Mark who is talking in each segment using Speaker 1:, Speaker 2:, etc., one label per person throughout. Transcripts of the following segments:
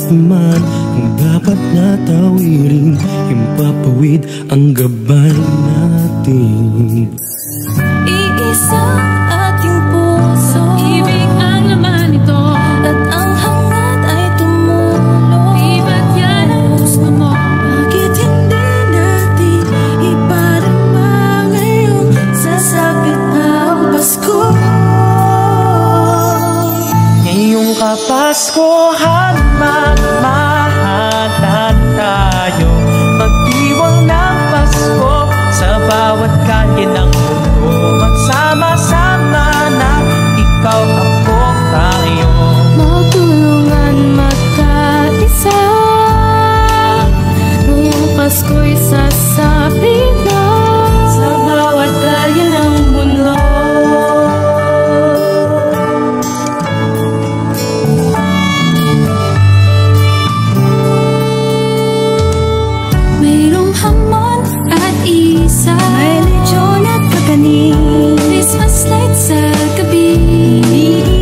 Speaker 1: oras naman ang dapat na tawirin, himpapawid ang gabay natin.
Speaker 2: Iisang ating puso, ibig ang laman nito, at ang hangat ay tumulo. Di ba't yan ang gusto mo? Bakit hindi natin iparama ngayon sasapit ang Pasko?
Speaker 3: Ngayong Kapaskuhan, magmahalan tayo, magdiwang ng Pasko sa bawat kalye ng mundo. Magsama-sama na, ikaw, ako, tayo,
Speaker 2: Magtulungan magkaisa, ngayong Pasko'y sasapit na sa bawat kalye ng mundo. Mayroong hamon at isa, may lechon at kakanin, Christmas lights sa gabi,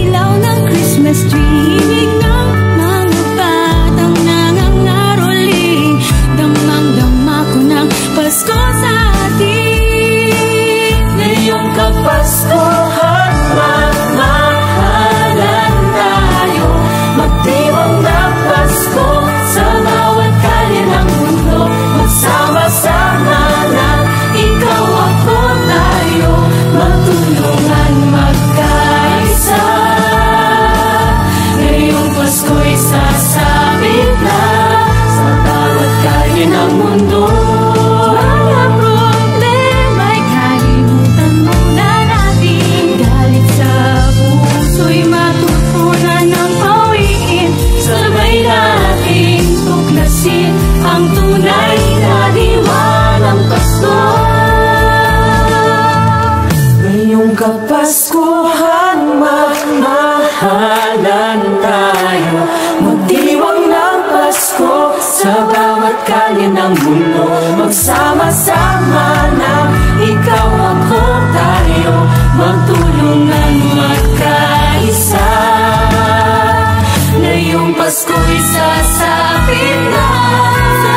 Speaker 2: ilaw ng Christmas tree, ibig ng mga batang nangangaroling, damang-dama ko ng Pasko sa atin.
Speaker 3: ngayong Kapaskuhan, magmahalan tayo, magdiwang ng Pasko sa bawat kalye ng mundo. Magsama-sama na, ikaw, ako, tayo, magtulungan magkaisa. Ngayong Pasko'y sasabit na sa bawat kalye ng mundo.
Speaker 2: Mga problema'y kalimutan muna natin, galit sa puso'y matutunan ng pawiin, sabay natin tuklasin ang tunay na diwalang Pasko.
Speaker 3: Ngayong Kapaskuhan, magmahalan tayo, magdiwang ng Pasko sa bawat kalye ng mundo. Magsama-sama na, ikaw, ako, tayo, magtulungan magkaisa. Ngayong Pasko'y sasapit na sa